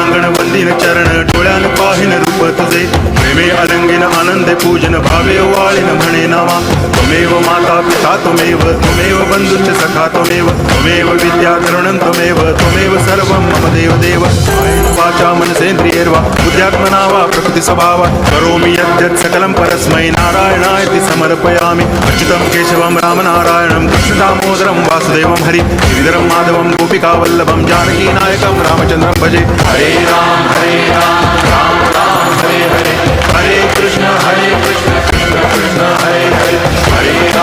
अंगण वंदिन चरण डोळ्यान पाहिन रूप तुझे प्रेमे अलंगिन आनंदे पूजन भावे वाळीन म्हणे नामा त्वमेव माता पिता त्वमेव बंधुश्च सखा त्वमेव विद्या तरुणं त्वमेव सर्वं मम देव देव वाचा मनसेन्द्रियैर्वा बुद्ध्यात्मना वा प्रकृति स्वभाव करोमि यद्यत् सकलं परस्मै नारायणायति समर्पयामि अच्युतं केशवं रामनारायणं कृष्णदामोदरं वासुदेवं हरि गिरिधरं माधवं गोपिकावल्लभं जानकीनायकं रामचन्द्रं भजे हरे राम राम राम हरे हरे हरे कृष्ण कृष्ण कृष्ण हरे हरे हरे